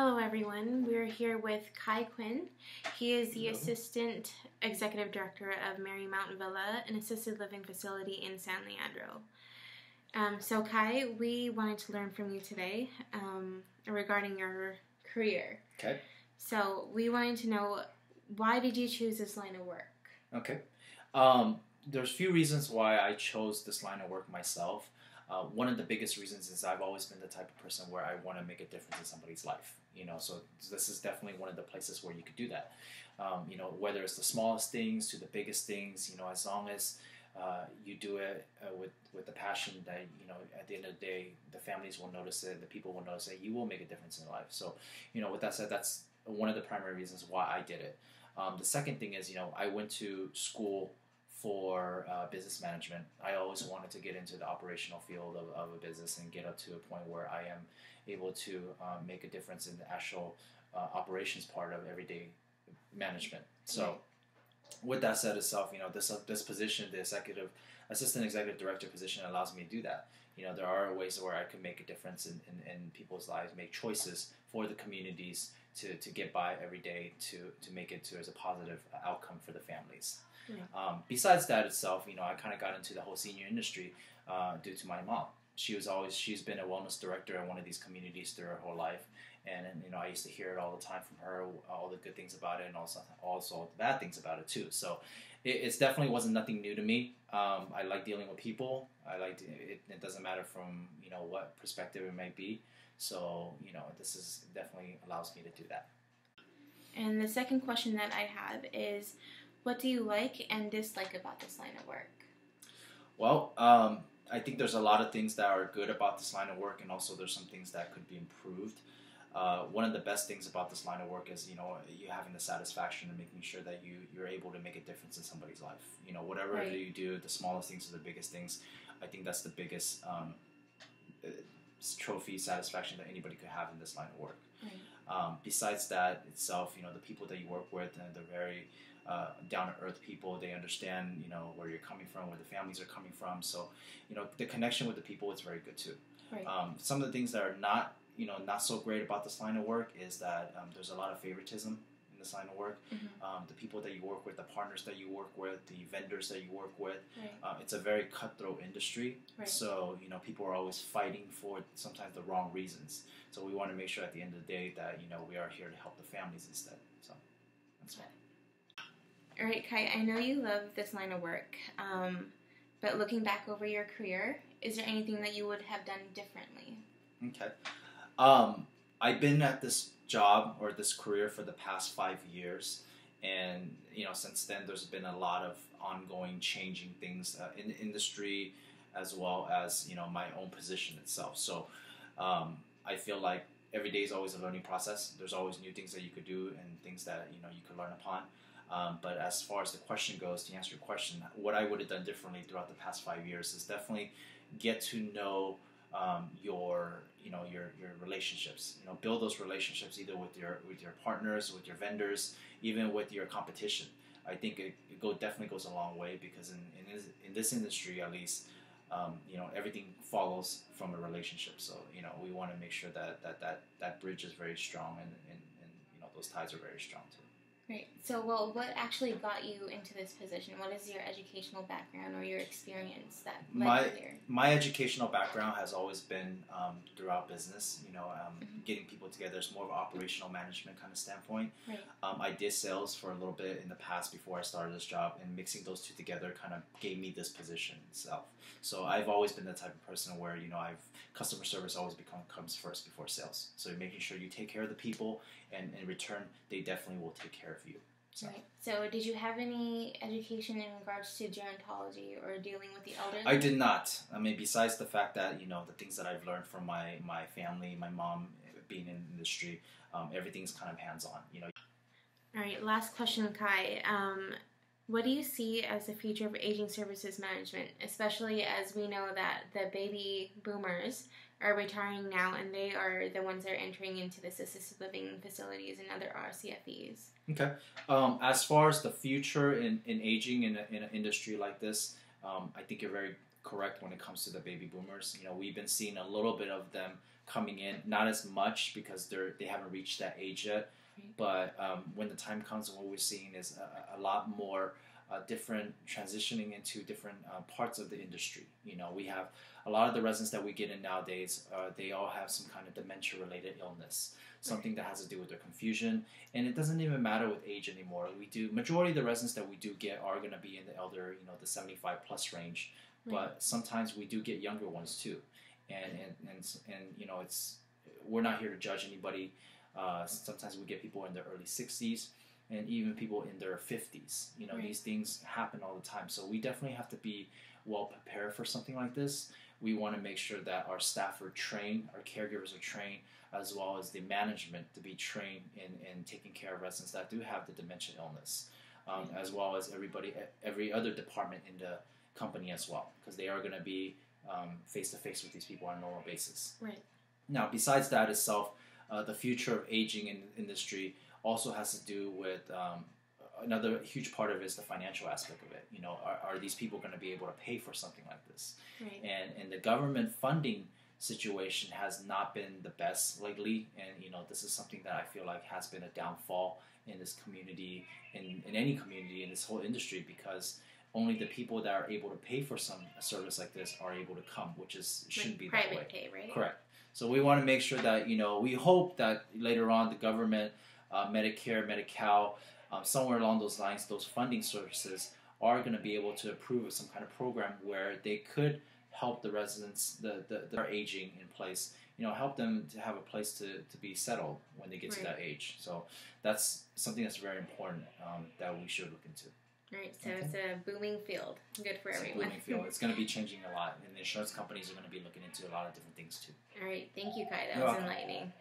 Hello everyone, we're here with Kai Quinn. He is the Hello. Assistant Executive Director of Marymount Villa, an assisted living facility in San Leandro. So Kai, we wanted to learn from you today regarding your career. Okay. So we wanted to know, why did you choose this line of work? Okay. There's a few reasons why I chose this line of work myself. One of the biggest reasons is I've always been the type of person where I want to make a difference in somebody's life. So this is definitely one of the places where you could do that. Whether it's the smallest things to the biggest things, as long as you do it with the passion that, at the end of the day, the families will notice it, the people will notice it, you will make a difference in their life. So, with that said, that's one of the primary reasons why I did it. The second thing is, I went to school for business management. I always wanted to get into the operational field of a business and get up to a point where I am able to make a difference in the actual operations part of everyday management. So with that said itself, this position, the assistant executive director position, allows me to do that. There are ways where I can make a difference in people's lives, make choices for the communities to get by every day, to make it as a positive outcome for the families. Besides that itself, I kind of got into the whole senior industry due to my mom. She's been a wellness director in one of these communities through her whole life, and I used to hear it all the time from her, all the good things about it, and also the bad things about it too. So it's definitely wasn't nothing new to me. I like dealing with people. I like it. It doesn't matter from what perspective it might be. So this is definitely allows me to do that. And the second question that I have is, what do you like and dislike about this line of work? Well, I think there's a lot of things that are good about this line of work, and also there's some things that could be improved. One of the best things about this line of work is, you having the satisfaction of making sure that you're able to make a difference in somebody's life. Whatever you do, the smallest things to the biggest things, I think that's the biggest trophy satisfaction that anybody could have in this line of work. Besides that itself, the people that you work with, and they're very down-to-earth people. They understand, where you're coming from, where the families are coming from. So, the connection with the people is very good too. Some of the things that are not so great about this line of work is that there's a lot of favoritism in this line of work. The people that you work with, the partners that you work with, the vendors that you work with, it's a very cutthroat industry. So, people are always fighting for sometimes the wrong reasons. So we want to make sure at the end of the day that, we are here to help the families instead. So that's why. All right, Kai, I know you love this line of work, but looking back over your career, is there anything that you would have done differently? Okay. I've been at this job or this career for the past 5 years, and since then there's been a lot of ongoing changing things in the industry, as well as my own position itself. So I feel like every day is always a learning process. There's always new things that you could do and things that you could learn upon. But as far as the question goes, to answer your question, what I would have done differently throughout the past 5 years is definitely get to know your relationships. Build those relationships either with your partners, with your vendors, even with your competition. I think it definitely goes a long way, because in this industry at least, everything follows from a relationship. So we want to make sure that bridge is very strong, and those ties are very strong too. Right. So, what actually got you into this position? What is your educational background or your experience that led you here? My educational background has always been throughout business. Getting people together. It's more of an operational management kind of standpoint. I did sales for a little bit in the past before I started this job, and mixing those two together kind of gave me this position itself. So I've always been the type of person where customer service always comes first before sales. So you're making sure you take care of the people, and in return, they definitely will take care of you. So. Right. So did you have any education in regards to gerontology or dealing with the elderly? I did not. I mean, besides the fact that, the things that I've learned from my family, my mom being in the industry, everything's kind of hands-on, All right, last question, Kai. What do you see as the future of aging services management, especially as we know that the baby boomers are retiring now, and they are the ones that are entering into this assisted living facilities and other RCFEs? Okay. As far as the future in aging in an industry like this, I think you're very correct when it comes to the baby boomers. We've been seeing a little bit of them coming in. Not as much because they haven't reached that age yet. Right. But when the time comes, what we're seeing is a lot more different transitioning into different parts of the industry. You know, we have a lot of the residents that we get in nowadays. They all have some kind of dementia-related illness, something that has to do with their confusion, and it doesn't even matter with age anymore. Majority of the residents that we do get are going to be in the elder, you know, the 75 plus range, but sometimes we do get younger ones too, and you know, we're not here to judge anybody. Sometimes we get people in their early 60s and even people in their 50s. You know, these things happen all the time. So we definitely have to be well prepared for something like this. We want to make sure that our staff are trained, our caregivers are trained, as well as the management to be trained in taking care of residents that do have the dementia illness, as well as every other department in the company as well, because they are going to be face-to-face with these people on a normal basis. Right. Now, besides that itself, the future of aging in the industry also has to do with another huge part of it is the financial aspect of it. You know, are these people going to be able to pay for something like this? Right. And the government funding situation has not been the best lately, and you know, this is something that I feel like has been a downfall in this community, in any community, in this whole industry, because only the people that are able to pay for a service like this are able to come, which shouldn't be that way. Private pay, right? Correct. So we want to make sure that, you know, we hope that later on the government, Medicare, Medi-Cal, somewhere along those lines, those funding sources are going to be able to approve of some kind of program where they could help the residents that are aging in place, you know, help them to have a place to be settled when they get to that age. So that's something that's very important that we should look into. Right, so it's a booming field. Good for everyone. It's a booming field. It's going to be changing a lot, and the insurance companies are going to be looking into a lot of different things too. All right, thank you, Kai. That You're was welcome. enlightening.